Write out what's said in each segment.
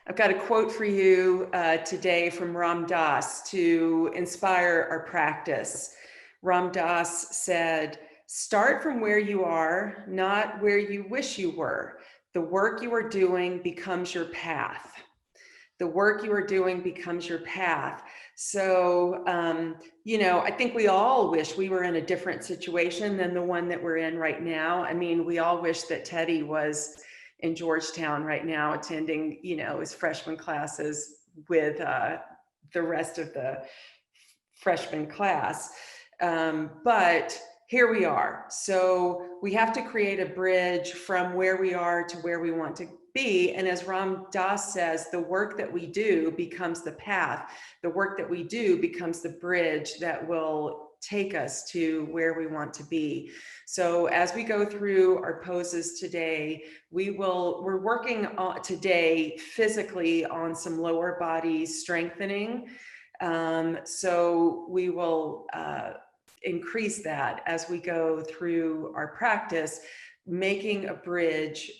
I've got a quote for you today from Ram Dass to inspire our practice. Ram Dass said, "Start from where you are, not where you wish you were. The work you are doing becomes your path." The work you are doing becomes your path. So, I think we all wish we were in a different situation than the one that we're in right now. I mean, we all wish that Teddy was in Georgetown right now attending, his freshman classes with the rest of the freshman class. But here we are. So we have to create a bridge from where we are to where we want to be. And as Ram Dass says, the work that we do becomes the path. The work that we do becomes the bridge that will take us to where we want to be. So as we go through our poses today, we're working today physically on some lower body strengthening. So we will increase that as we go through our practice, making a bridge,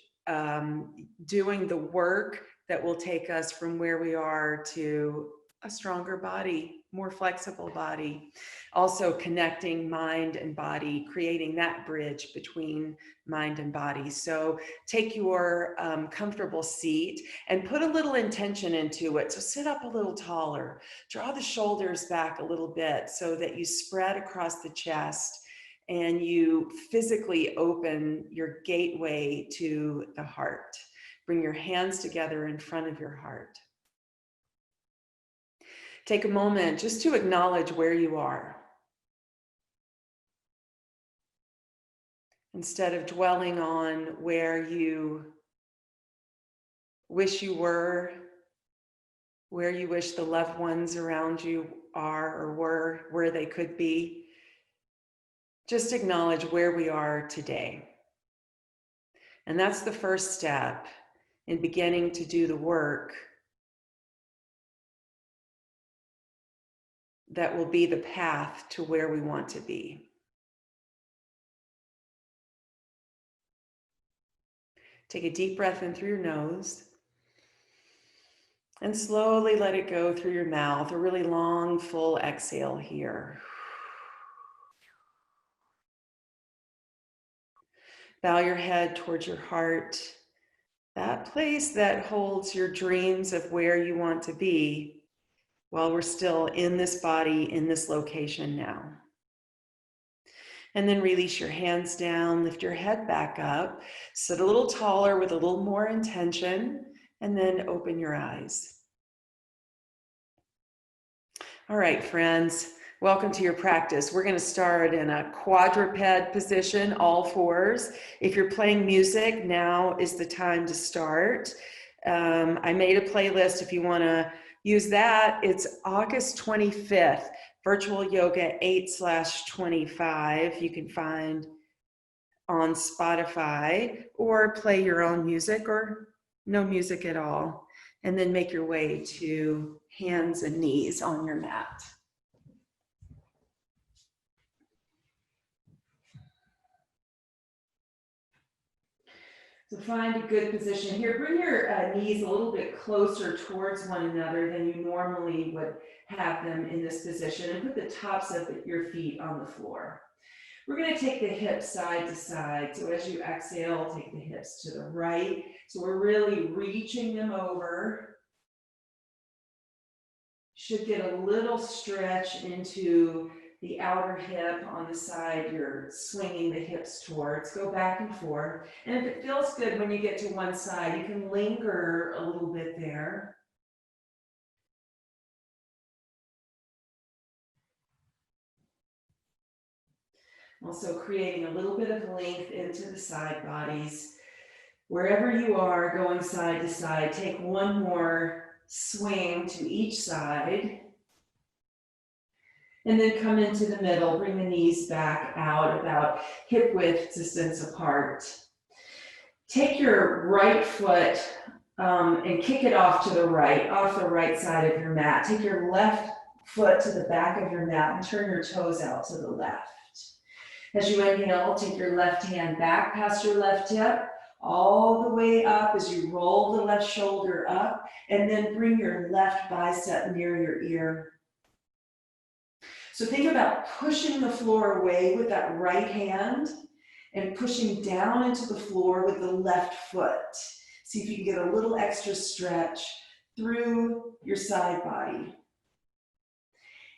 doing the work that will take us from where we are to a stronger body, more flexible body. Also connecting mind and body, creating that bridge between mind and body. So take your comfortable seat and put a little intention into it. So sit up a little taller, draw the shoulders back a little bit so that you spread across the chest and you physically open your gateway to the heart. Bring your hands together in front of your heart. Take a moment just to acknowledge where you are. Instead of dwelling on where you wish you were, where you wish the loved ones around you are or were, where they could be, just acknowledge where we are today. And that's the first step in beginning to do the work that will be the path to where we want to be. Take a deep breath in through your nose and slowly let it go through your mouth, a really long, full exhale here. Bow your head towards your heart, that place that holds your dreams of where you want to be while we're still in this body, in this location now. And then release your hands down, lift your head back up, sit a little taller with a little more intention, and then open your eyes. All right, friends, welcome to your practice. We're going to start in a quadruped position, all fours. If you're playing music, now is the time to start. I made a playlist if you want to use that. It's August 25th, Virtual Yoga 8/25. You can find on Spotify or play your own music or no music at all. And then make your way to hands and knees on your mat. So find a good position here. Bring your knees a little bit closer towards one another than you normally would have them in this position, and put the tops of your feet on the floor. We're going to take the hips side to side. So as you exhale, take the hips to the right. So we're really reaching them over. Should get a little stretch into the outer hip on the side you're swinging the hips towards. Go back and forth. And if it feels good when you get to one side, you can linger a little bit there. Also creating a little bit of length into the side bodies. Wherever you are going side to side, take one more swing to each side. And then come into the middle, bring the knees back out about hip width distance apart. Take your right foot and kick it off the right side of your mat. Take your left foot to the back of your mat and turn your toes out to the left. As you inhale, take your left hand back past your left hip, all the way up as you roll the left shoulder up. and then bring your left bicep near your ear. So think about pushing the floor away with that right hand and pushing down into the floor with the left foot. See if you can get a little extra stretch through your side body.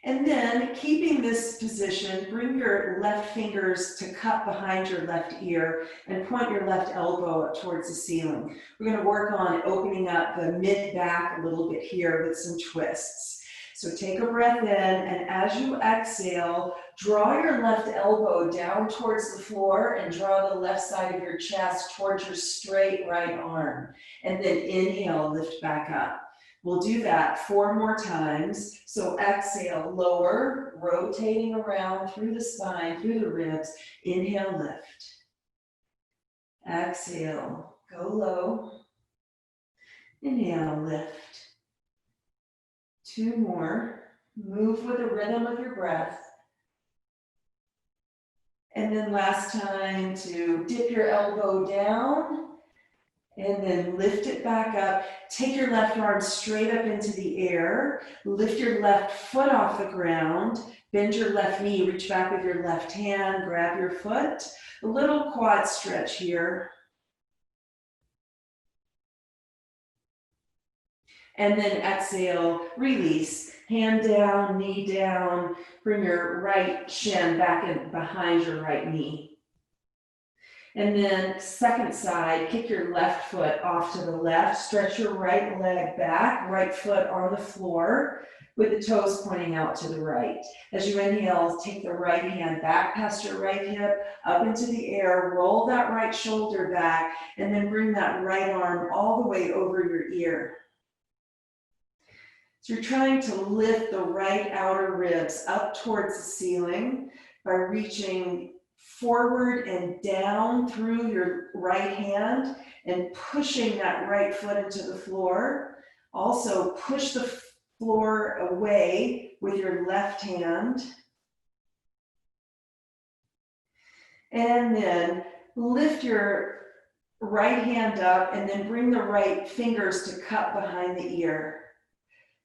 And then, keeping this position, bring your left fingers to cup behind your left ear and point your left elbow up towards the ceiling. We're going to work on opening up the mid-back a little bit here with some twists. So take a breath in, and as you exhale, draw your left elbow down towards the floor and draw the left side of your chest towards your straight right arm. And then inhale, lift back up. We'll do that 4 more times. So exhale, lower, rotating around through the spine, through the ribs. Inhale, lift. Exhale, go low. Inhale, lift. 2 more. Move with the rhythm of your breath. And then last time to dip your elbow down. And then lift it back up. Take your left arm straight up into the air. Lift your left foot off the ground. Bend your left knee. Reach back with your left hand. Grab your foot. A little quad stretch here. And then exhale, release. Hand down, knee down. Bring your right shin back in behind your right knee. And then second side, kick your left foot off to the left, stretch your right leg back, right foot on the floor with the toes pointing out to the right. As you inhale, take the right hand back past your right hip, up into the air, roll that right shoulder back, and then bring that right arm all the way over your ear. So you're trying to lift the right outer ribs up towards the ceiling by reaching forward and down through your right hand and pushing that right foot into the floor. Also push the floor away with your left hand. And then lift your right hand up and then bring the right fingers to cup behind the ear.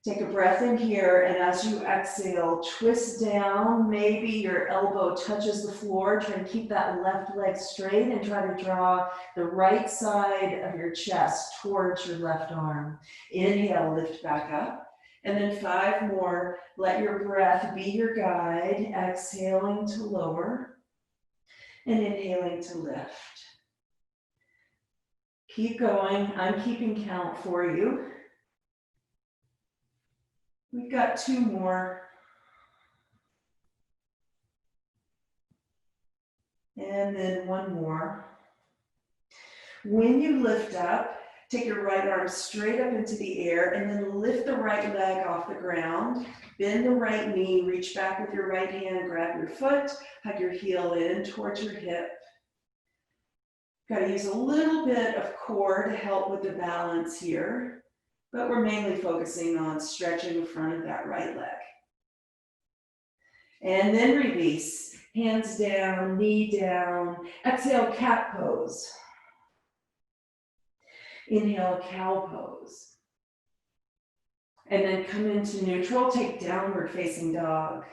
Take a breath in here, and as you exhale, twist down. Maybe your elbow touches the floor. Try to keep that left leg straight and try to draw the right side of your chest towards your left arm. Inhale, lift back up. And then 5 more. Let your breath be your guide. Exhaling to lower and inhaling to lift. Keep going. I'm keeping count for you. We've got 2 more. And then 1 more. When you lift up, take your right arm straight up into the air and then lift the right leg off the ground. Bend the right knee, reach back with your right hand, grab your foot, hug your heel in towards your hip. Got to use a little bit of core to help with the balance here. But we're mainly focusing on stretching the front of that right leg. And then release. Hands down, knee down. Exhale, cat pose. Inhale, cow pose. And then come into neutral. Take downward facing dog.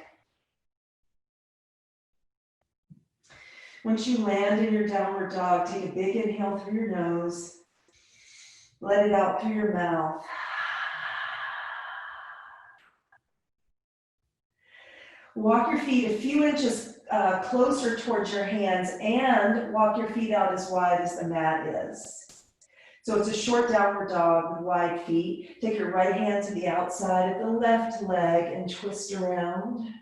Once you land in your downward dog, take a big inhale through your nose. Let it out through your mouth. Walk your feet a few inches closer towards your hands and walk your feet out as wide as the mat is. So it's a short downward dog with wide feet. Take your right hand to the outside of the left leg and twist around.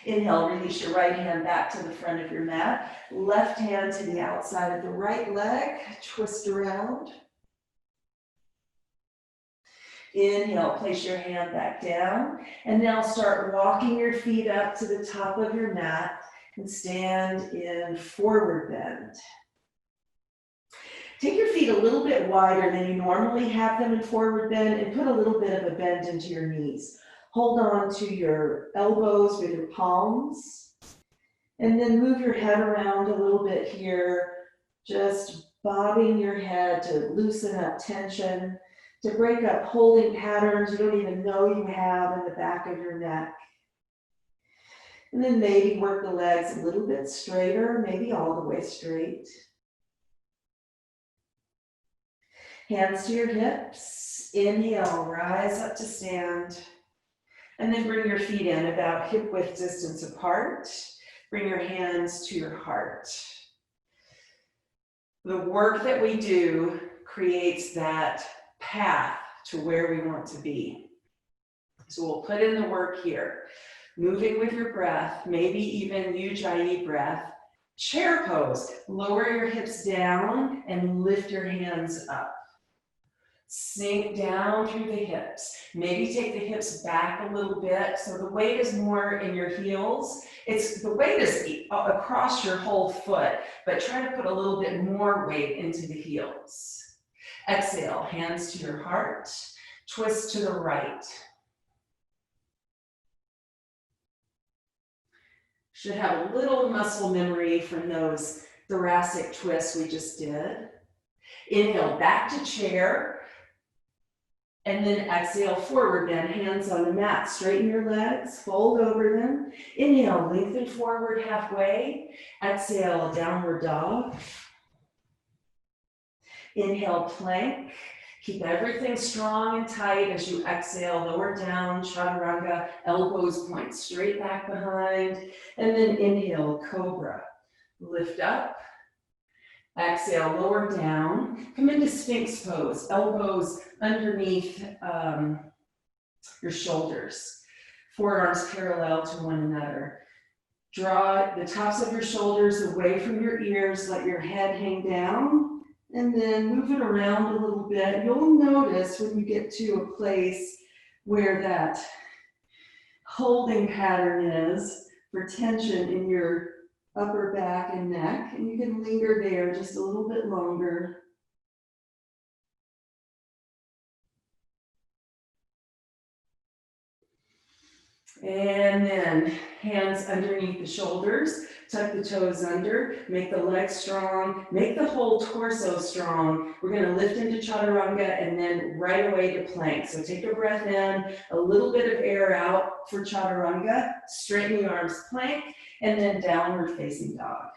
Inhale, release your right hand back to the front of your mat. Left hand to the outside of the right leg, twist around. Inhale, place your hand back down. And now start walking your feet up to the top of your mat and stand in forward bend. Take your feet a little bit wider than you normally have them in forward bend and put a little bit of a bend into your knees. Hold on to your elbows with your palms, and then move your head around a little bit here. Just bobbing your head to loosen up tension, to break up holding patterns you don't even know you have in the back of your neck. And then maybe work the legs a little bit straighter, maybe all the way straight. Hands to your hips. Inhale, rise up to stand. And then bring your feet in about hip width distance apart. Bring your hands to your heart. The work that we do creates that path to where we want to be. So we'll put in the work here. Moving with your breath, maybe even Ujjayi breath. Chair pose, lower your hips down and lift your hands up. Sink down through the hips. Maybe take the hips back a little bit so the weight is more in your heels. The weight is across your whole foot, but try to put a little bit more weight into the heels. Exhale, hands to your heart. Twist to the right. Should have a little muscle memory from those thoracic twists we just did. Inhale, back to chair. And then exhale, forward bend, hands on the mat. Straighten your legs, fold over them. Inhale, lengthen forward halfway. Exhale, downward dog. Inhale, plank. Keep everything strong and tight as you exhale, lower down, Chaturanga, elbows point straight back behind. And then inhale, cobra. Lift up. Exhale, lower down. Come into Sphinx Pose, elbows underneath your shoulders. Forearms parallel to one another. Draw the tops of your shoulders away from your ears, let your head hang down, and then move it around a little bit. You'll notice when you get to a place where that holding pattern is for tension in your upper back and neck, and you can linger there just a little bit longer. And then hands underneath the shoulders, tuck the toes under, make the legs strong, make the whole torso strong. We're going to lift into Chaturanga and then right away to plank. So take a breath in, a little bit of air out for Chaturanga, straighten the arms, plank, and then downward facing dog.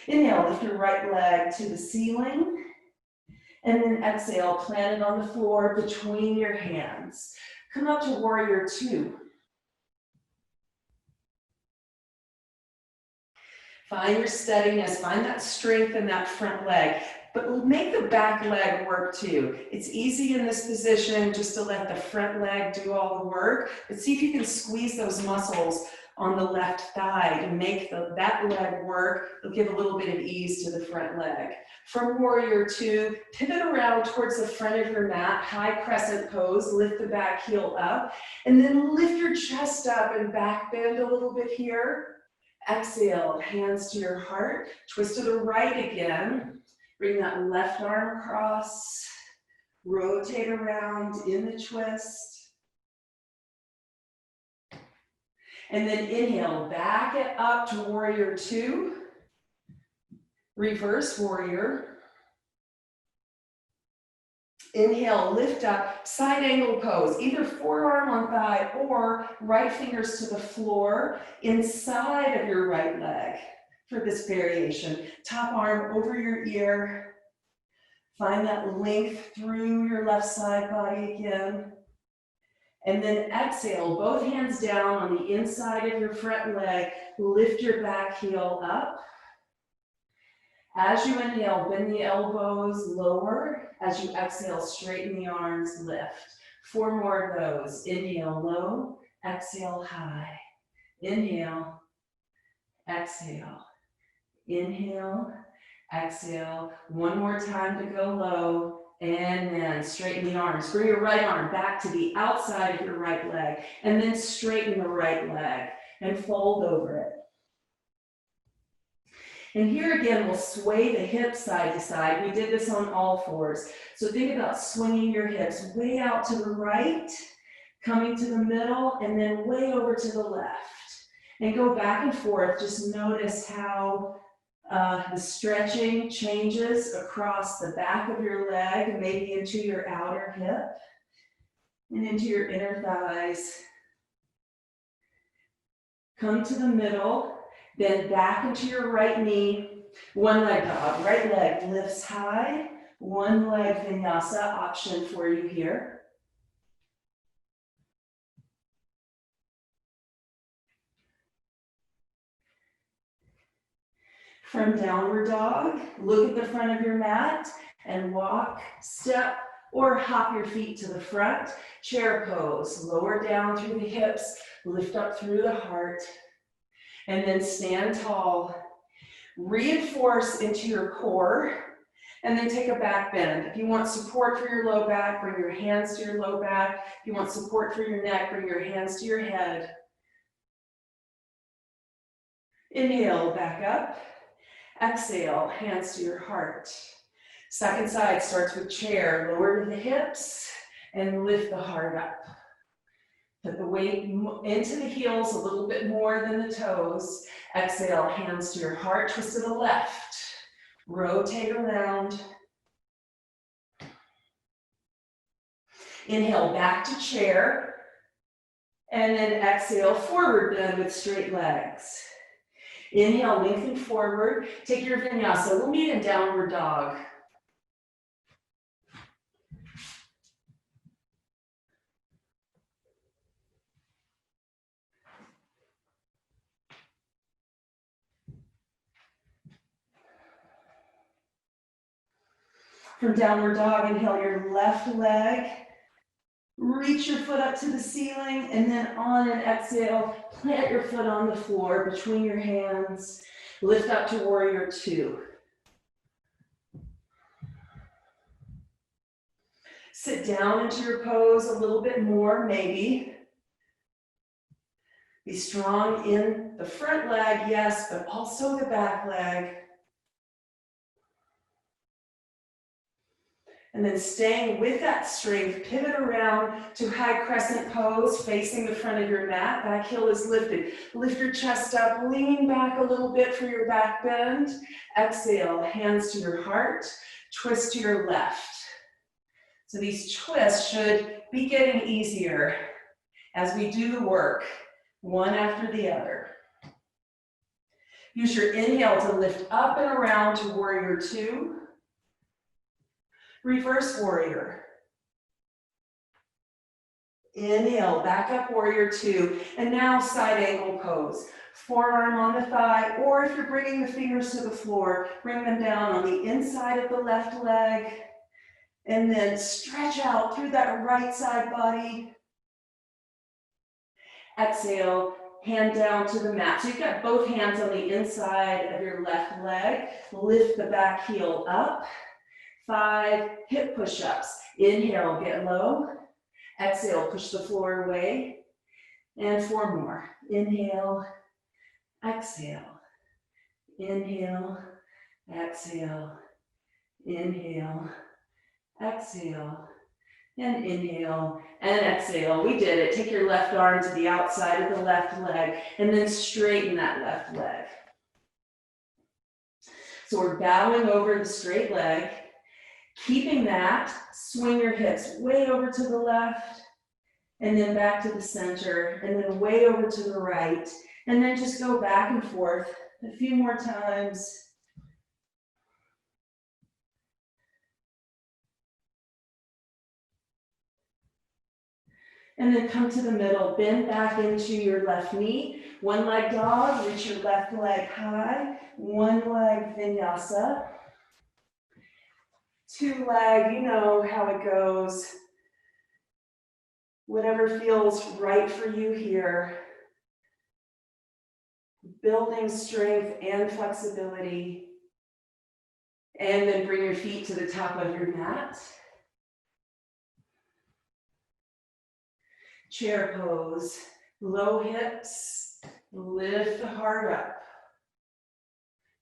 Inhale, lift your right leg to the ceiling, and then exhale, plant it on the floor between your hands. Come up to warrior two. Find your steadiness, find that strength in that front leg, but make the back leg work too. It's easy in this position just to let the front leg do all the work, but see if you can squeeze those muscles on the left thigh to make that leg work. It'll give a little bit of ease to the front leg. From warrior two, pivot around towards the front of your mat, high crescent pose, lift the back heel up, and then lift your chest up and back bend a little bit here. Exhale, hands to your heart, twist to the right again. Bring that left arm across, rotate around in the twist. And then inhale, back it up to warrior two. Reverse warrior. Inhale, lift up, side angle pose, either forearm on thigh or right fingers to the floor inside of your right leg for this variation. Top arm over your ear. Find that length through your left side body again. And then exhale, both hands down on the inside of your front leg. Lift your back heel up. As you inhale, bend the elbows lower. As you exhale, straighten the arms, lift. 4 more of those. Inhale, low. Exhale, high. Inhale. Exhale. Inhale. Exhale. 1 more time to go low. And then straighten the arms. Bring your right arm back to the outside of your right leg. And then straighten the right leg. And fold over it. And here again, we'll sway the hips side to side. We did this on all fours. So think about swinging your hips way out to the right, coming to the middle, and then way over to the left. And go back and forth. Just notice how The stretching changes across the back of your leg, maybe into your outer hip and into your inner thighs. Come to the middle, bend back into your right knee. One leg dog, right leg lifts high. One leg vinyasa option for you here. From downward dog, look at the front of your mat and walk, step, or hop your feet to the front. Chair pose, lower down through the hips, lift up through the heart, and then stand tall. Reinforce into your core, and then take a back bend. If you want support for your low back, bring your hands to your low back. If you want support for your neck, bring your hands to your head. Inhale, back up. Exhale, hands to your heart. Second side starts with chair, lower the hips and lift the heart up. Put the weight into the heels a little bit more than the toes. Exhale, hands to your heart, twist to the left. Rotate around. Inhale, back to chair. And then exhale, forward bend with straight legs. Inhale, lengthen forward. Take your vinyasa. We'll meet in downward dog. From downward dog, inhale your left leg. Reach your foot up to the ceiling, and then on an exhale, plant your foot on the floor between your hands. Lift up to warrior two. Sit down into your pose a little bit more, maybe. Be strong in the front leg, yes, but also the back leg. And then staying with that strength, pivot around to high crescent pose, facing the front of your mat. Back heel is lifted. Lift your chest up, lean back a little bit for your back bend. Exhale, hands to your heart, twist to your left. So these twists should be getting easier as we do the work, one after the other. Use your inhale to lift up and around to warrior two. Reverse warrior. Inhale, back up warrior two. And now side angle pose. Forearm on the thigh, or if you're bringing the fingers to the floor, bring them down on the inside of the left leg. And then stretch out through that right side body. Exhale, hand down to the mat. So you've got both hands on the inside of your left leg. Lift the back heel up. 5 hip push-ups. Inhale, get low. Exhale, push the floor away. And 4 more. Inhale, exhale. Inhale, exhale. Inhale, exhale. And inhale and exhale. We did it. Take your left arm to the outside of the left leg and then straighten that left leg. So we're bowing over the straight leg. Keeping that, swing your hips way over to the left and then back to the center and then way over to the right and then just go back and forth a few more times. And then come to the middle, bend back into your left knee. One leg dog, reach your left leg high. One leg vinyasa. 2 leg, you know how it goes. Whatever feels right for you here. Building strength and flexibility. And then bring your feet to the top of your mat. Chair pose, low hips, lift the heart up.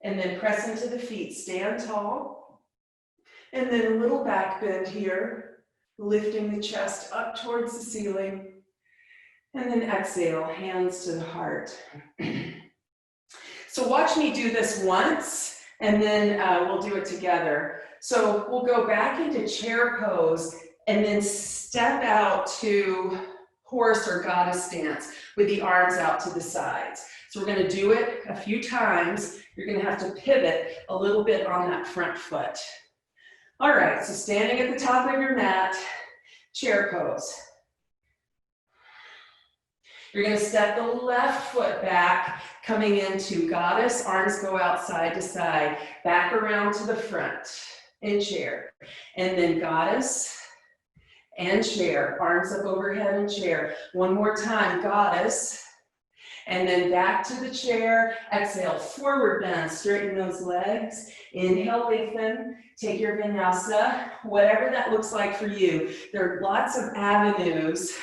And then press into the feet, stand tall. And then a little back bend here, lifting the chest up towards the ceiling. And then exhale, hands to the heart. So watch me do this once. And then we'll do it together. So we'll go back into chair pose and then step out to horse or goddess stance with the arms out to the sides. So we're going to do it a few times. You're going to have to pivot a little bit on that front foot. All right, so standing at the top of your mat, chair pose. You're going to step the left foot back, coming into goddess, arms go out side to side, back around to the front in chair. And then goddess and chair, arms up overhead and chair. One more time, goddess. And then back to the chair. Exhale, forward bend, straighten those legs. Inhale, lengthen. Take your vinyasa, whatever that looks like for you. There are lots of avenues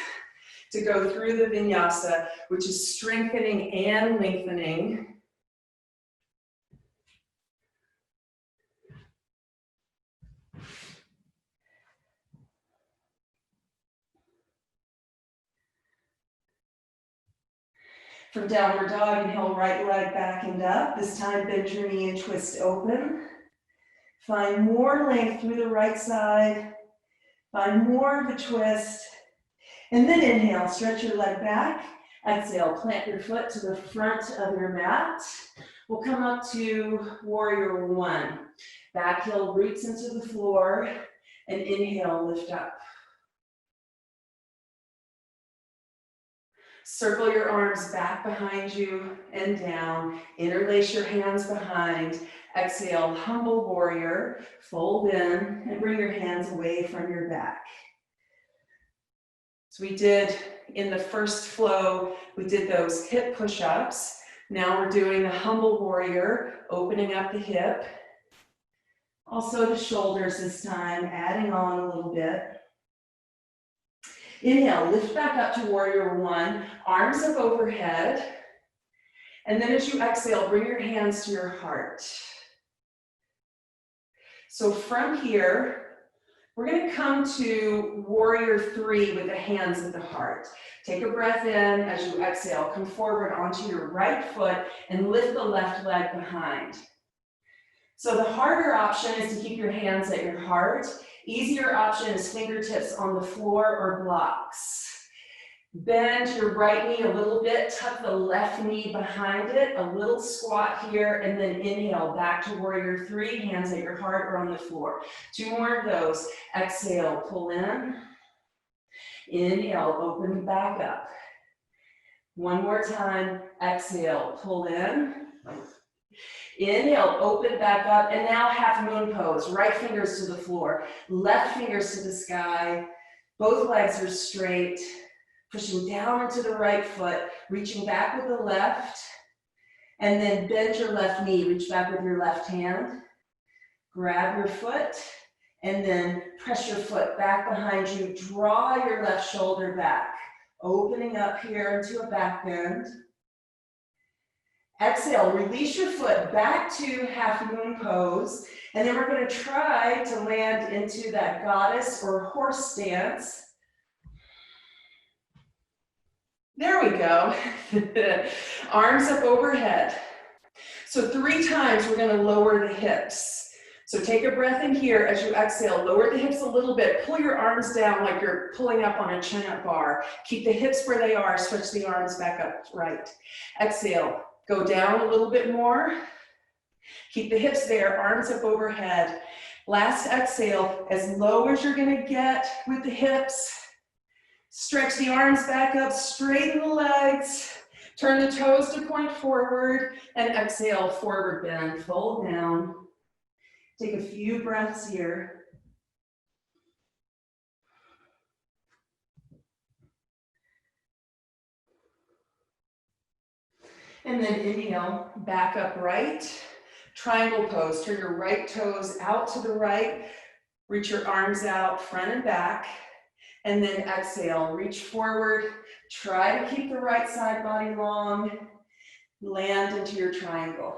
to go through the vinyasa, which is strengthening and lengthening. From downward dog, inhale, right leg back and up. This time, bend your knee and twist open. Find more length through the right side. Find more of a twist. And then inhale, stretch your leg back. Exhale, plant your foot to the front of your mat. We'll come up to warrior one. Back heel roots into the floor. And inhale, lift up. Circle your arms back behind you and down. Interlace your hands behind. Exhale, humble warrior. Fold in and bring your hands away from your back. So we did in the first flow, we did those hip push-ups. Now we're doing the humble warrior, opening up the hip. Also the shoulders this time, adding on a little bit. Inhale, lift back up to warrior one, arms up overhead. And then as you exhale, bring your hands to your heart. So from here, we're going to come to warrior three with the hands at the heart. Take a breath in. As you exhale, come forward onto your right foot and lift the left leg behind. So the harder option is to keep your hands at your heart. Easier option is fingertips on the floor or blocks. Bend your right knee a little bit, tuck the left knee behind it, a little squat here, and then inhale back to warrior three, hands at your heart or on the floor. Two more of those. Exhale, pull in. Inhale, open back up. One more time. Exhale, pull in. Inhale, open back up, and now half moon pose. Right fingers to the floor, left fingers to the sky. Both legs are straight. Pushing down into the right foot, reaching back with the left, and then bend your left knee, reach back with your left hand. Grab your foot, and then press your foot back behind you. Draw your left shoulder back, opening up here into a back bend. Exhale, release your foot back to half moon pose, and then we're going to try to land into that goddess or horse stance. There we go. Arms up overhead. So 3 times we're going to lower the hips. So take a breath in here. As you exhale, lower the hips a little bit. Pull your arms down like you're pulling up on a chin-up bar. Keep the hips where they are. Stretch the arms back up right. Exhale. Go down a little bit more. Keep the hips there. Arms up overhead. Last exhale, as low as you're going to get with the hips. Stretch the arms back up, straighten the legs, turn the toes to point forward, and exhale, forward bend, fold down. Take a few breaths here. And then inhale, back upright, triangle pose. Turn your right toes out to the right, reach your arms out, front and back. And then exhale, reach forward, try to keep the right side body long, land into your triangle.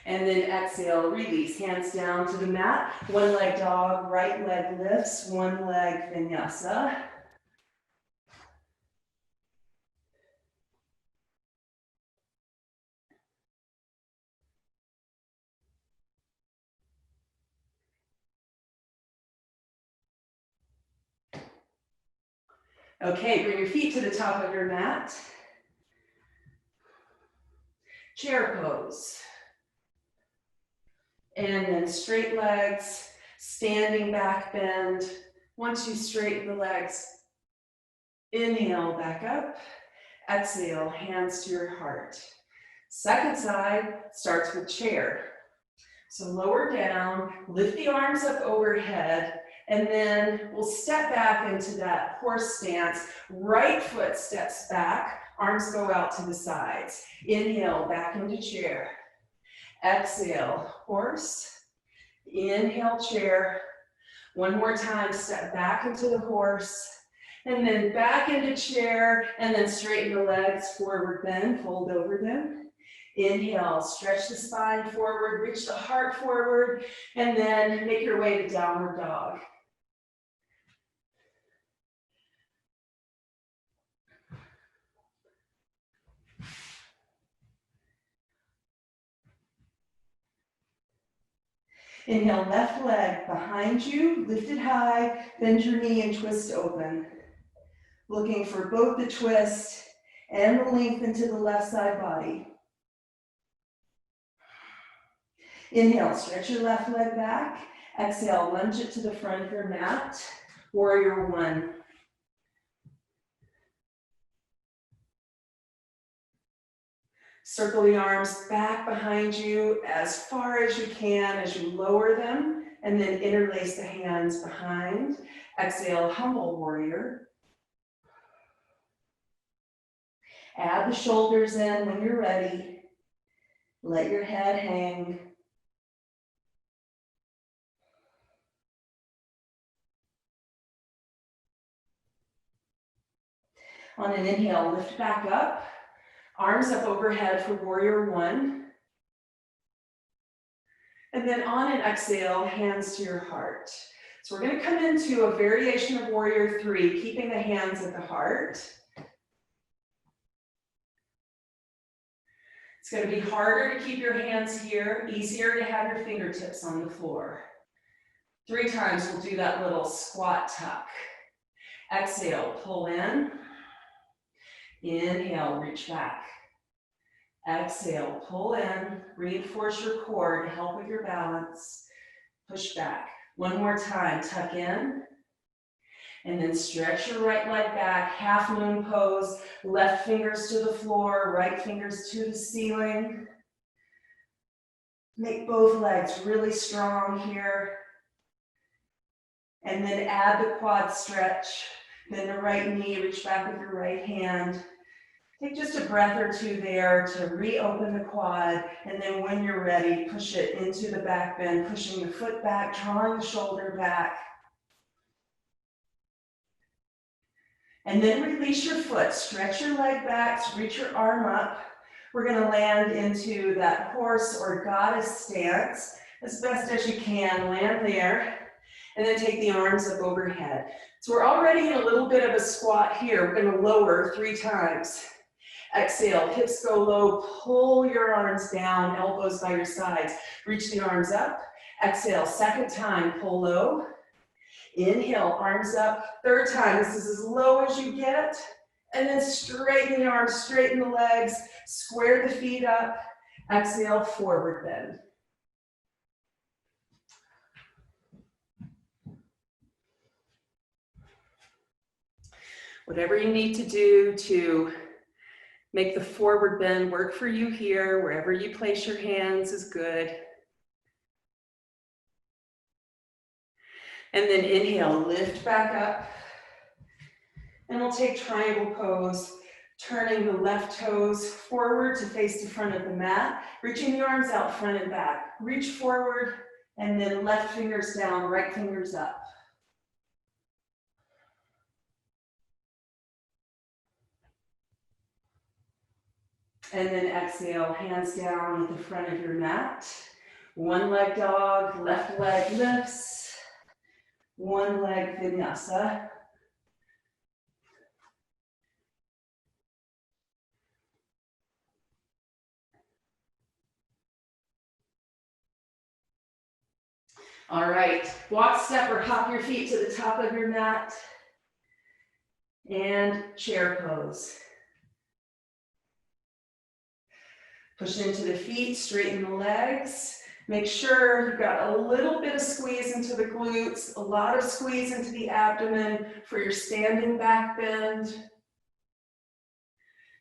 And then exhale, release, hands down to the mat, one leg dog, right leg lifts, one leg vinyasa. Okay, bring your feet to the top of your mat. Chair pose. And then straight legs, standing back bend. Once you straighten the legs, inhale back up. Exhale, hands to your heart. Second side starts with chair. So lower down, lift the arms up overhead, and then we'll step back into that horse stance. Right foot steps back, arms go out to the sides. Inhale, back into chair. Exhale, horse. Inhale, chair. One more time, step back into the horse, and then back into chair, and then straighten the legs, forward bend, fold over them. Inhale, stretch the spine forward, reach the heart forward, and then make your way to downward dog. Inhale, left leg behind you, lifted high, bend your knee and twist open. Looking for both the twist and the length into the left side body. Inhale, stretch your left leg back. Exhale, lunge it to the front of your mat. Warrior one. Circle the arms back behind you as far as you can as you lower them, and then interlace the hands behind. Exhale, humble warrior. Add the shoulders in when you're ready. Let your head hang. On an inhale, lift back up. Arms up overhead for warrior one. And then on an exhale, hands to your heart. So we're going to come into a variation of warrior three, keeping the hands at the heart. It's going to be harder to keep your hands here, easier to have your fingertips on the floor. 3 times we'll do that little squat tuck. Exhale, pull in. Inhale, reach back. Exhale, pull in, reinforce your core to help with your balance. Push back. One more time, tuck in. And then stretch your right leg back, half moon pose, left fingers to the floor, right fingers to the ceiling. Make both legs really strong here. And then add the quad stretch. Then the right knee, reach back with your right hand. Take just a breath or two there to reopen the quad, and then when you're ready, push it into the back bend, pushing the foot back, drawing the shoulder back. And then release your foot, stretch your leg back, reach your arm up. We're gonna land into that horse or goddess stance as best as you can, land there, and then take the arms up overhead. So we're already in a little bit of a squat here. We're gonna lower 3 times. Exhale, hips go low, pull your arms down, elbows by your sides. Reach the arms up. Exhale, second time, pull low. Inhale, arms up. Third time, this is as low as you get. And then straighten the arms, straighten the legs, square the feet up. Exhale, forward bend. Whatever you need to do to make the forward bend work for you here, wherever you place your hands is good. And then inhale, lift back up. And we'll take triangle pose, turning the left toes forward to face the front of the mat, reaching the arms out front and back. Reach forward, and then left fingers down, right fingers up. And then exhale, hands down at the front of your mat. One leg dog, left leg lifts. One leg vinyasa. All right, walk, step, or hop your feet to the top of your mat. And chair pose. Push into the feet, straighten the legs. Make sure you've got a little bit of squeeze into the glutes, a lot of squeeze into the abdomen for your standing back bend.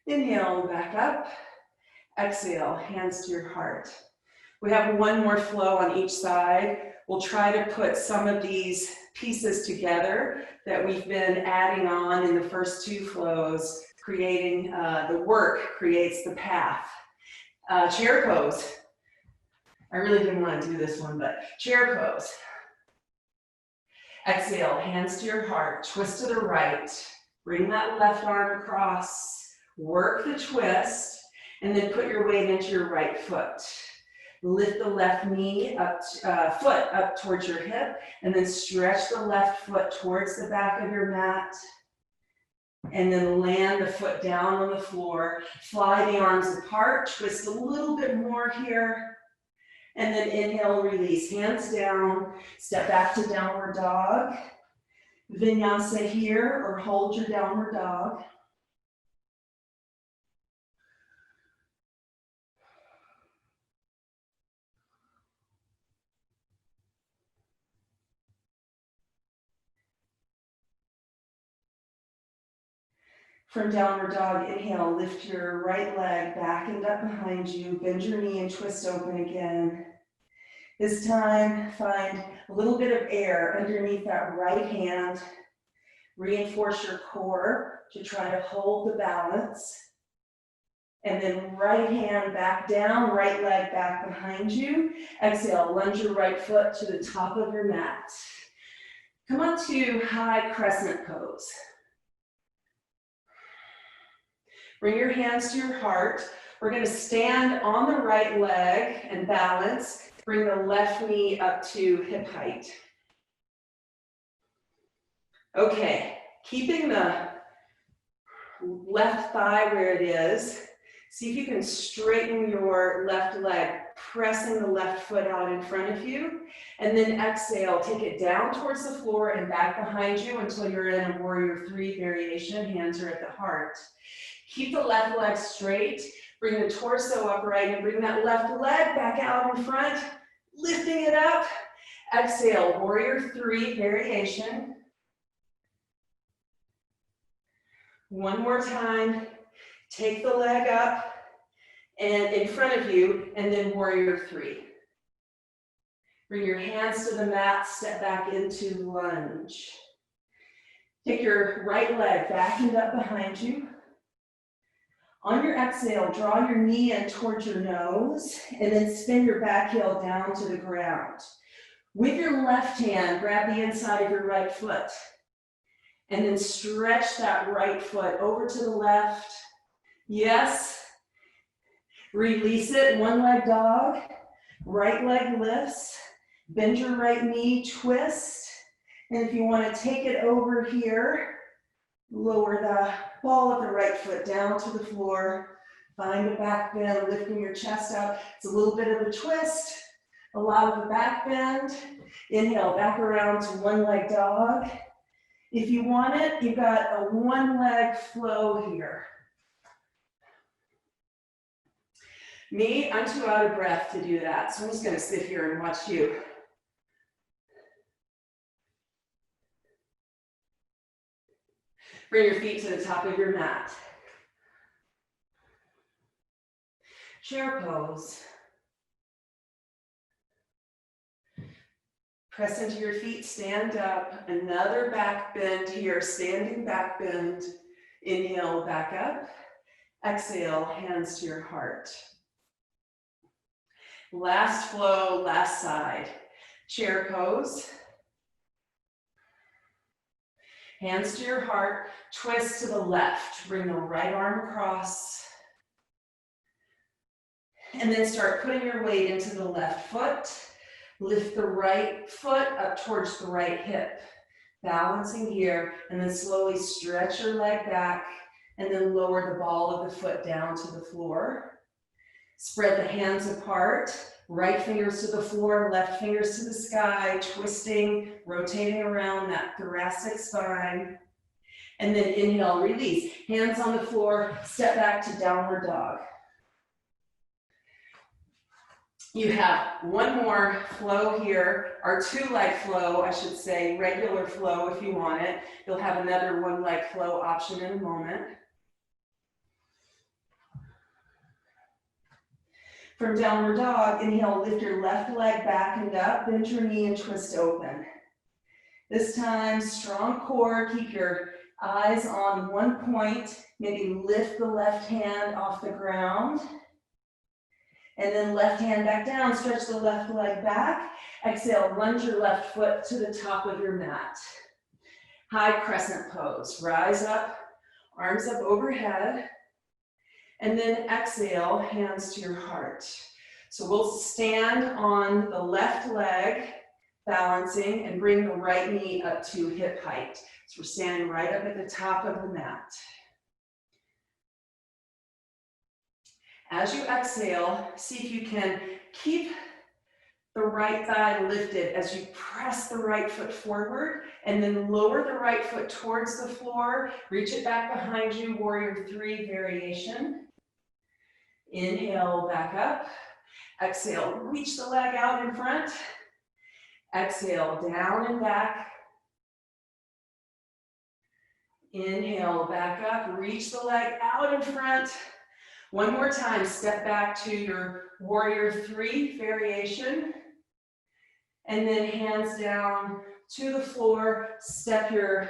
Inhale, back up. Exhale, hands to your heart. We have one more flow on each side. We'll try to put some of these pieces together that we've been adding on in the first two flows, creating the work creates the path. Chair pose. I really didn't want to do this one, but chair pose. Exhale, hands to your heart, twist to the right, bring that left arm across, work the twist, and then put your weight into your right foot. Lift the left knee up, foot up towards your hip, and then stretch the left foot towards the back of your mat. And then land the foot down on the floor. Fly the arms apart, twist a little bit more here. And then inhale, release, hands down, step back to downward dog. Vinyasa here, or hold your downward dog. From downward dog, inhale, lift your right leg back and up behind you, bend your knee and twist open again. This time, find a little bit of air underneath that right hand. Reinforce your core to try to hold the balance. And then right hand back down, right leg back behind you. Exhale, lunge your right foot to the top of your mat. Come on to high crescent pose. Bring your hands to your heart. We're going to stand on the right leg and balance. Bring the left knee up to hip height. Okay, keeping the left thigh where it is. See if you can straighten your left leg, pressing the left foot out in front of you. And then exhale, take it down towards the floor and back behind you until you're in a warrior three variation. Hands are at the heart. Keep the left leg straight, bring the torso upright and bring that left leg back out in front, lifting it up. Exhale, warrior three variation. One more time, take the leg up and in front of you and then warrior three. Bring your hands to the mat, step back into lunge. Take your right leg back and up behind you. On your exhale, draw your knee in towards your nose and then spin your back heel down to the ground. With your left hand, grab the inside of your right foot and then stretch that right foot over to the left. Yes. Release it, one leg dog. Right leg lifts. Bend your right knee, twist. And if you want to take it over here, lower the ball of the right foot down to the floor. Find a back bend, lifting your chest up. It's a little bit of a twist, a lot of a back bend. Inhale, back around to one leg dog. If you want it, you've got a one leg flow here. Me, I'm too out of breath to do that, so I'm just gonna sit here and watch you. Bring your feet to the top of your mat. Chair pose. Press into your feet, stand up. Another back bend here, standing back bend. Inhale, back up. Exhale, hands to your heart. Last flow, last side. Chair pose. Hands to your heart, twist to the left. Bring the right arm across. And then start putting your weight into the left foot. Lift the right foot up towards the right hip. Balancing here, and then slowly stretch your leg back, and then lower the ball of the foot down to the floor. Spread the hands apart. Right fingers to the floor, left fingers to the sky, twisting, rotating around that thoracic spine. And then inhale, release. Hands on the floor, step back to downward dog. You have one more flow here, or two-leg flow, I should say, regular flow if you want it. You'll have another one-leg flow option in a moment. From downward dog, inhale, lift your left leg back and up, bend your knee and twist open. This time, strong core, keep your eyes on one point, maybe lift the left hand off the ground. And then left hand back down, stretch the left leg back. Exhale, lunge your left foot to the top of your mat. High crescent pose, rise up, arms up overhead. And then exhale, hands to your heart. So we'll stand on the left leg, balancing, and bring the right knee up to hip height. So we're standing right up at the top of the mat. As you exhale, see if you can keep the right thigh lifted as you press the right foot forward, and then lower the right foot towards the floor. Reach it back behind you, warrior three variation. Inhale, back up. Exhale, reach the leg out in front. Exhale, down and back. Inhale, back up, reach the leg out in front. One more time, step back to your warrior three variation. And then hands down to the floor, step your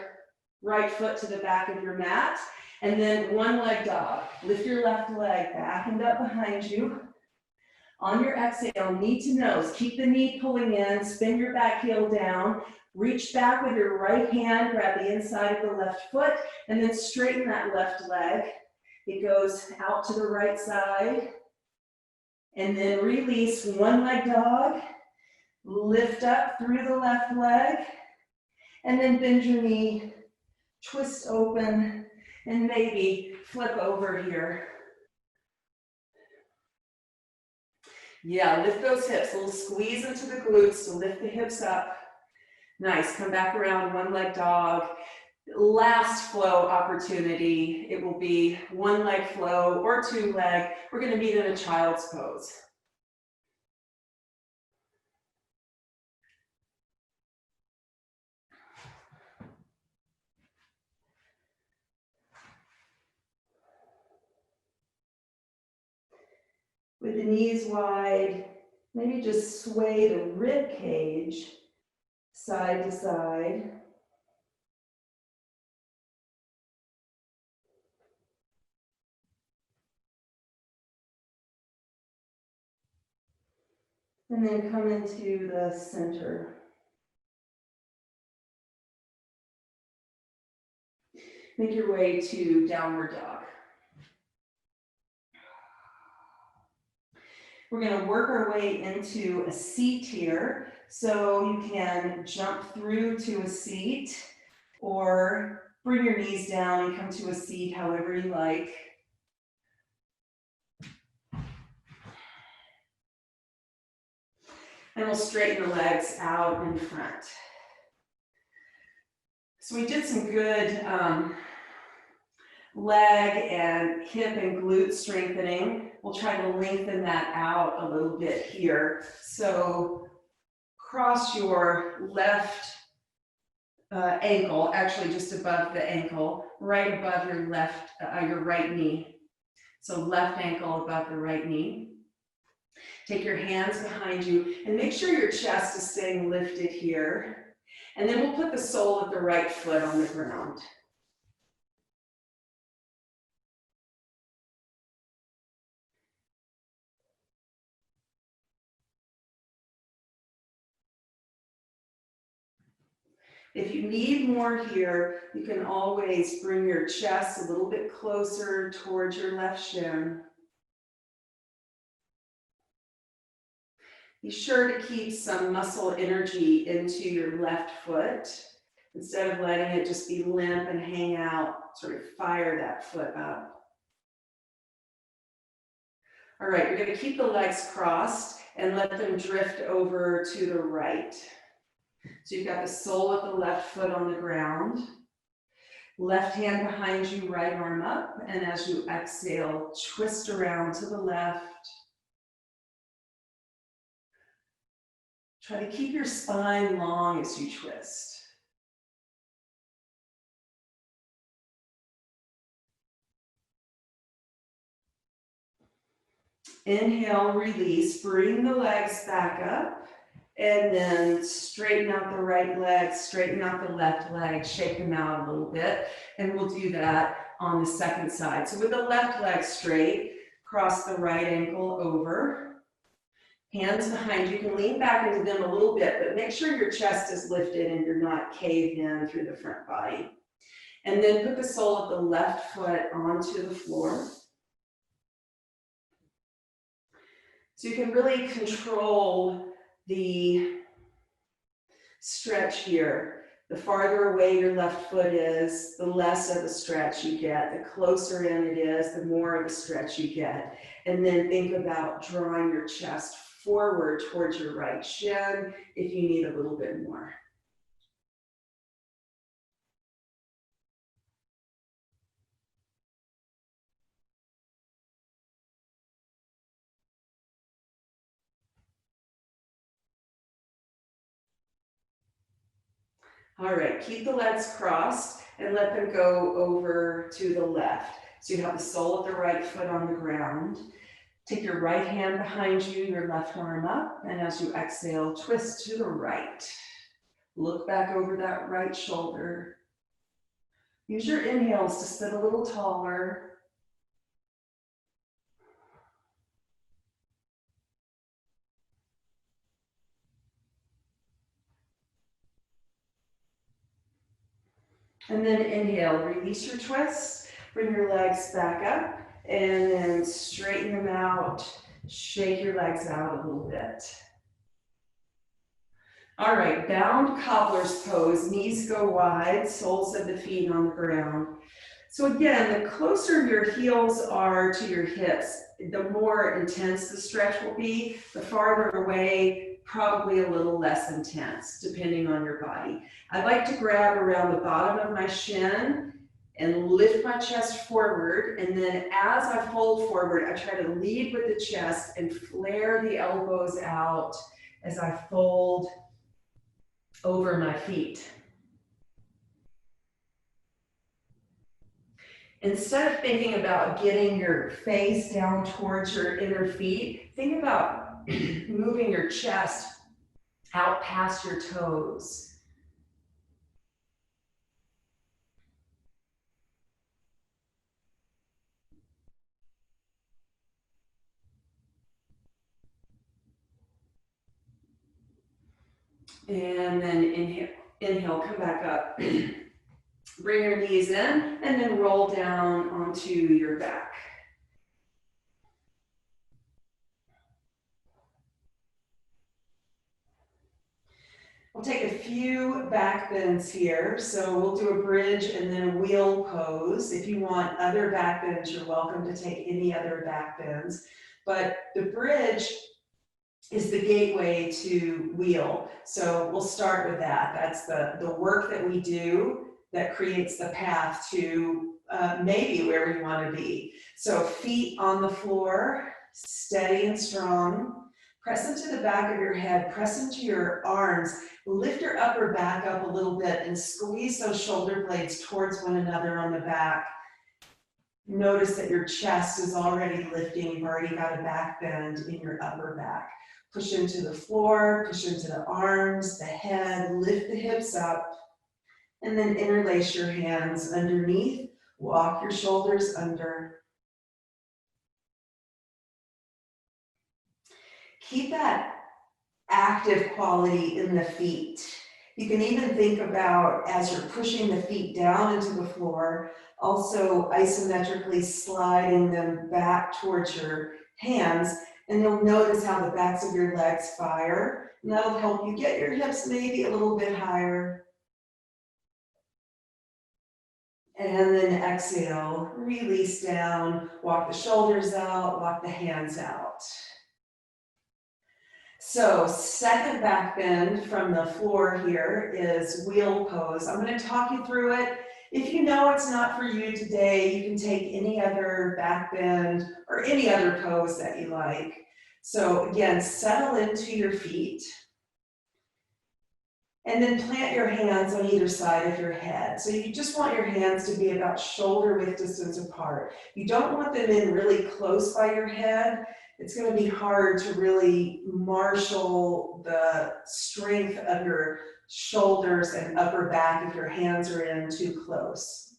right foot to the back of your mat. And then one leg dog. Lift your left leg back and up behind you. On your exhale, knee to nose, keep the knee pulling in, spin your back heel down, reach back with your right hand, grab the inside of the left foot, and then straighten that left leg. It goes out to the right side. And then release, one leg dog. Lift up through the left leg. And then bend your knee, twist open, and maybe flip over here. Yeah, lift those hips, a little squeeze into the glutes to lift the hips up. Nice, come back around, one leg dog. Last flow opportunity, it will be one leg flow or two leg. We're gonna meet in a child's pose. With the knees wide, maybe just sway the rib cage side to side. And then come into the center. Make your way to downward dog. We're going to work our way into a seat here. So you can jump through to a seat or bring your knees down and come to a seat however you like. And we'll straighten the legs out in front. So we did some good leg and hip and glute strengthening. We'll try to lengthen that out a little bit here. So cross your left ankle, actually just above the ankle, right above your your right knee. So left ankle above the right knee. Take your hands behind you and make sure your chest is staying lifted here. And then we'll put the sole of the right foot on the ground. If you need more here, you can always bring your chest a little bit closer towards your left shin. Be sure to keep some muscle energy into your left foot. Instead of letting it just be limp and hang out, sort of fire that foot up. All right, you're going to keep the legs crossed and let them drift over to the right. So you've got the sole of the left foot on the ground. Left hand behind you, right arm up, and as you exhale, twist around to the left. Try to keep your spine long as you twist. Inhale, release, bring the legs back up, and then straighten out the right leg, straighten out the left leg, shake them out a little bit, and we'll do that on the second side. So with the left leg straight, cross the right ankle over, hands behind you. You can lean back into them a little bit, but make sure your chest is lifted and you're not caved in through the front body. And then put the sole of the left foot onto the floor. So you can really control the stretch here. The farther away your left foot is, the less of a stretch you get. The closer in it is, the more of a stretch you get. And then think about drawing your chest forward towards your right shin if you need a little bit more. All right, keep the legs crossed and let them go over to the left. So you have the sole of the right foot on the ground. Take your right hand behind you, your left arm up, and as you exhale, twist to the right. Look back over that right shoulder. Use your inhales to sit a little taller. And then inhale, release your twists, bring your legs back up, and then straighten them out, shake your legs out a little bit. All right, bound cobbler's pose, knees go wide, soles of the feet on the ground. So again, the closer your heels are to your hips, the more intense the stretch will be. The farther away, probably a little less intense, depending on your body. I like to grab around the bottom of my shin and lift my chest forward. And then as I fold forward, I try to lead with the chest and flare the elbows out as I fold over my feet. Instead of thinking about getting your face down towards your inner feet, think about moving your chest out past your toes. And then inhale, come back up. Bring your knees in and then roll down onto your back. We'll take a few back bends here. So we'll do a bridge and then a wheel pose. If you want other back bends, you're welcome to take any other back bends. But the bridge is the gateway to wheel. So we'll start with that. That's the work that we do that creates the path to maybe where we want to be. So feet on the floor, steady and strong. Press into the back of your head, press into your arms, lift your upper back up a little bit and squeeze those shoulder blades towards one another on the back. Notice that your chest is already lifting. You've already got a back bend in your upper back. Push into the floor, push into the arms, the head, lift the hips up, and then interlace your hands underneath. Walk your shoulders under. Keep that active quality in the feet. You can even think about, as you're pushing the feet down into the floor, also isometrically sliding them back towards your hands, and you'll notice how the backs of your legs fire, and that'll help you get your hips maybe a little bit higher. And then exhale, release down, walk the shoulders out, walk the hands out. So second back bend from the floor here is wheel pose. I'm going to talk you through it. If you know it's not for you today, you can take any other back bend or any other pose that you like. So again, settle into your feet. And then plant your hands on either side of your head. So you just want your hands to be about shoulder width distance apart. You don't want them in really close by your head. It's going to be hard to really marshal the strength of your shoulders and upper back if your hands are in too close.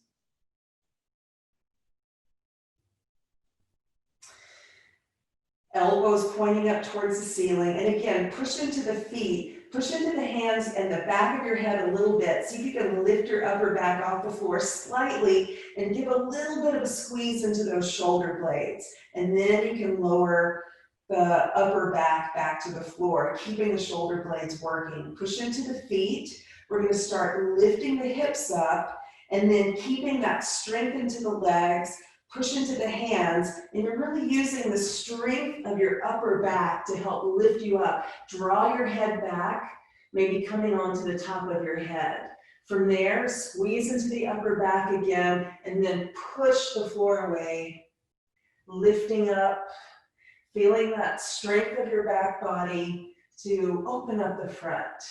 Elbows pointing up towards the ceiling. And again, push into the feet. Push into the hands and the back of your head a little bit. See if you can lift your upper back off the floor slightly and give a little bit of a squeeze into those shoulder blades. And then you can lower the upper back to the floor, keeping the shoulder blades working. Push into the feet. We're going to start lifting the hips up and then keeping that strength into the legs. Push into the hands, and you're really using the strength of your upper back to help lift you up. Draw your head back, maybe coming onto the top of your head. From there, squeeze into the upper back again, and then push the floor away, lifting up, feeling that strength of your back body to open up the front.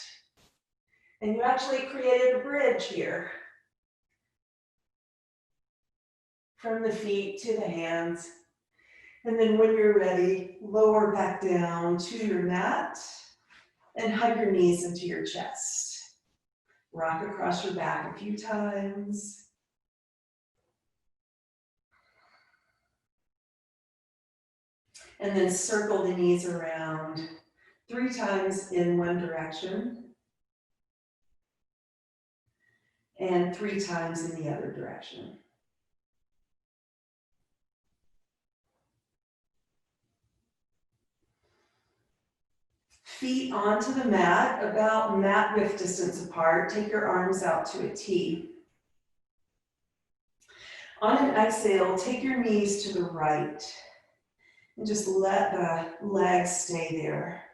And you actually created a bridge here. From the feet to the hands. And then when you're ready, lower back down to your mat and hug your knees into your chest. Rock across your back a few times. And then circle the knees around 3 times in one direction and 3 times in the other direction. Feet onto the mat, about mat width distance apart. Take your arms out to a T. On an exhale, take your knees to the right and just let the legs stay there.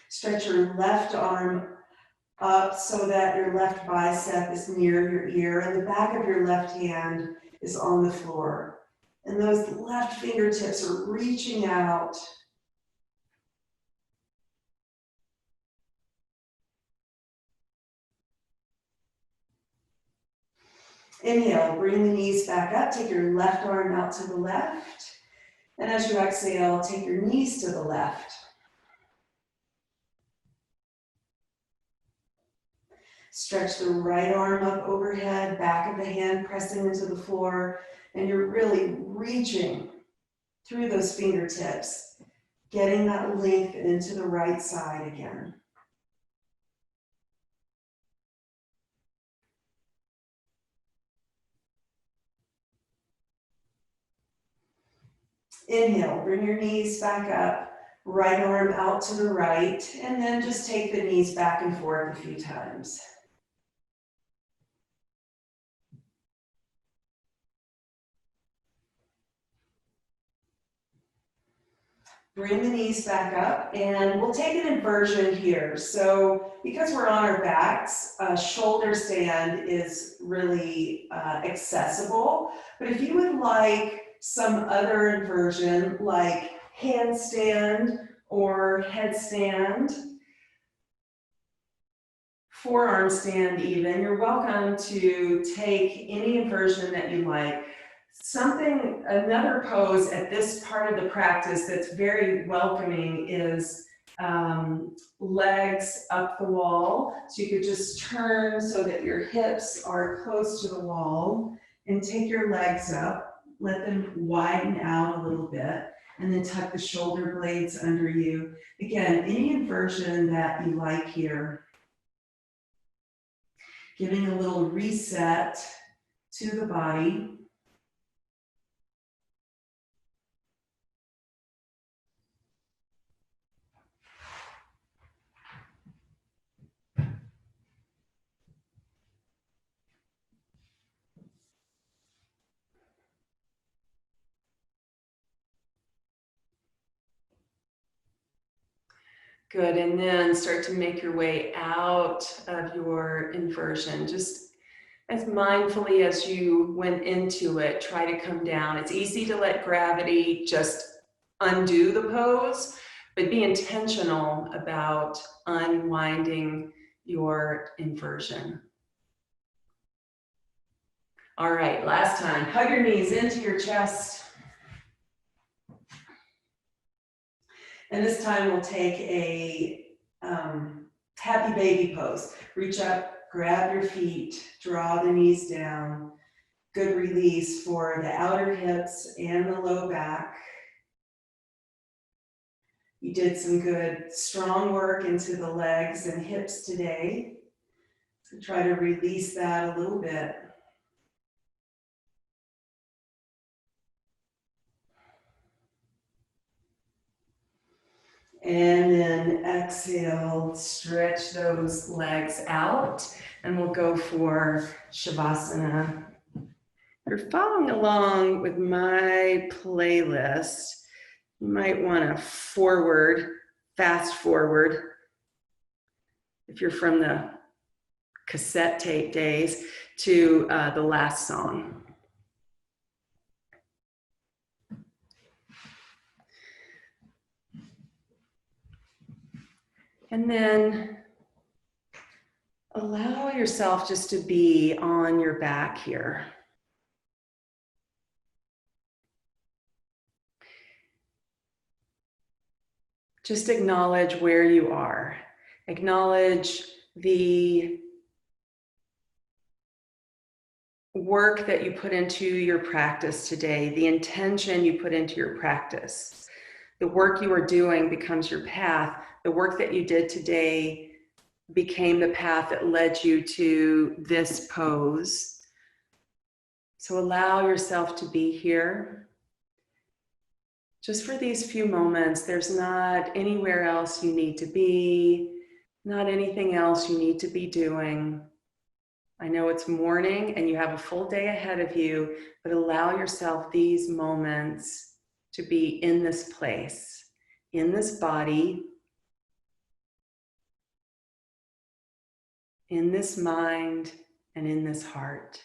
Stretch your left arm up so that your left bicep is near your ear and the back of your left hand is on the floor. And those left fingertips are reaching out. Inhale, bring the knees back up, take your left arm out to the left. And as you exhale, take your knees to the left. Stretch the right arm up overhead, back of the hand pressing into the floor, and you're really reaching through those fingertips, getting that length into the right side again. Inhale, bring your knees back up, right arm out to the right, and then just take the knees back and forth a few times. Bring the knees back up, and we'll take an inversion here. So because we're on our backs, a shoulder stand is really accessible. But if you would like some other inversion, like handstand or headstand, forearm stand even, you're welcome to take any inversion that you like. Another pose at this part of the practice that's very welcoming is legs up the wall. So you could just turn so that your hips are close to the wall and take your legs up. Let them widen out a little bit and then tuck the shoulder blades under you. Again, any inversion that you like here. Giving a little reset to the body. Good, and then start to make your way out of your inversion. Just As mindfully as you went into it, try to come down. It's easy to let gravity just undo the pose, but be intentional about unwinding your inversion. All right, last time. Hug your knees into your chest. And this time we'll take a happy baby pose. Reach up, grab your feet, draw the knees down. Good release for the outer hips and the low back. You did some good strong work into the legs and hips today. So try to release that a little bit. And then exhale, stretch those legs out, and we'll go for Shavasana. If you're following along with my playlist, you might want to fast forward. If you're from the cassette tape days, to the last song. And then allow yourself just to be on your back here. Just acknowledge where you are. Acknowledge the work that you put into your practice today, the intention you put into your practice. The work you are doing becomes your path. The work that you did today became the path that led you to this pose. So allow yourself to be here. Just for these few moments, there's not anywhere else you need to be, not anything else you need to be doing. I know it's morning and you have a full day ahead of you, but allow yourself these moments to be in this place, in this body, in this mind, and in this heart.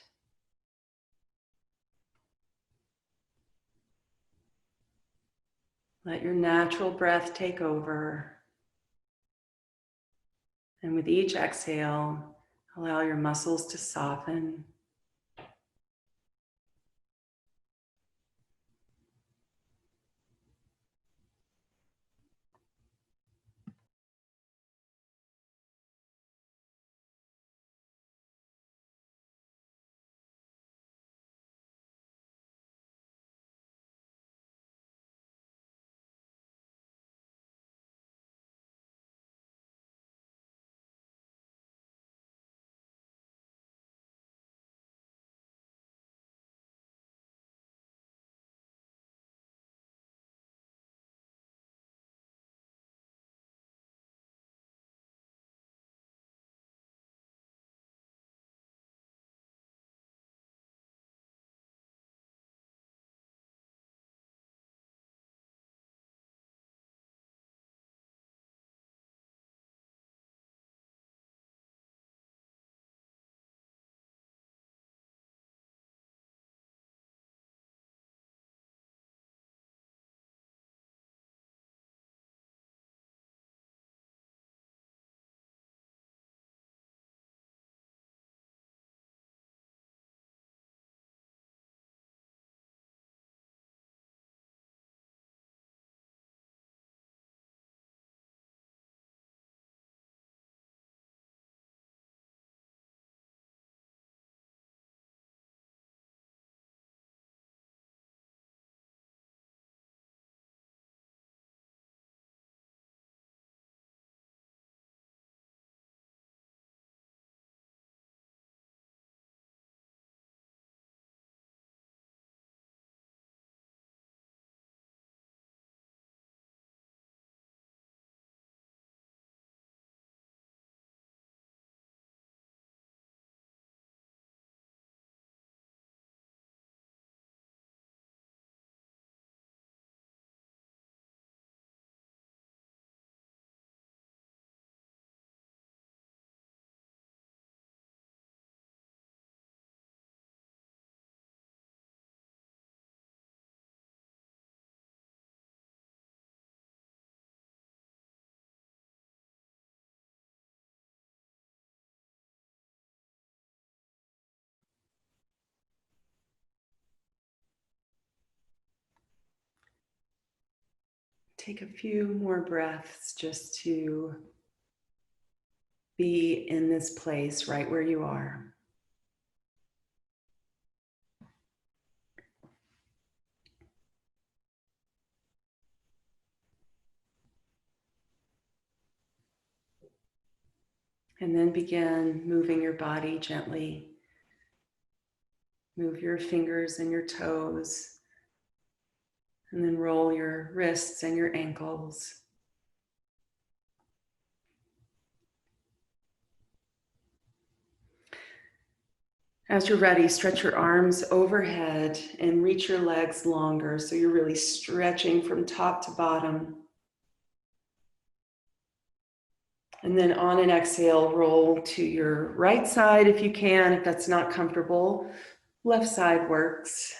Let your natural breath take over. And with each exhale, allow your muscles to soften. take a few more breaths just to be in this place right where you are. And then begin moving your body gently. Move your fingers and your toes. And then roll your wrists and your ankles. As you're ready, stretch your arms overhead and reach your legs longer. So you're really stretching from top to bottom. And then on an exhale, roll to your right side if you can. If that's not comfortable, left side works.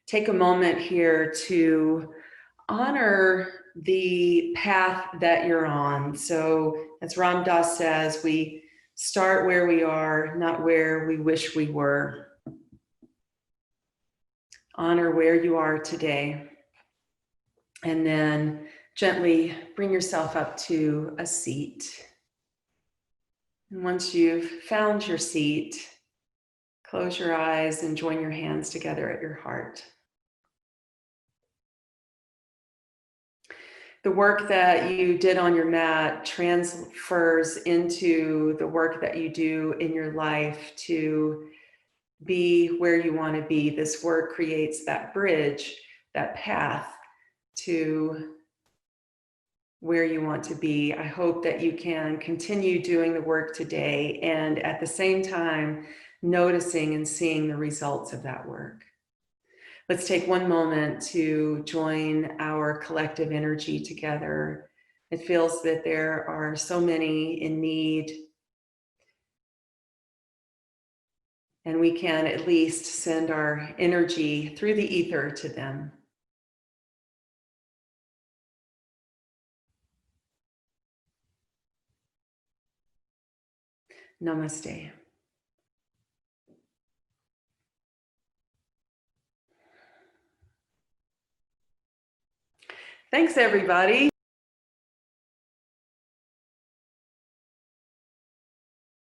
Take a moment here to honor the path that you're on. So as Ram Dass says, we start where we are, not where we wish we were. Honor where you are today. And then gently bring yourself up to a seat. And once you've found your seat, close your eyes and join your hands together at your heart. The work that you did on your mat transfers into the work that you do in your life to be where you want to be. This work creates that bridge, that path to where you want to be. I hope that you can continue doing the work today and at the same time noticing and seeing the results of that work. Let's take one moment to join our collective energy together. It feels that there are so many in need, and we can at least send our energy through the ether to them. Namaste. Thanks, everybody.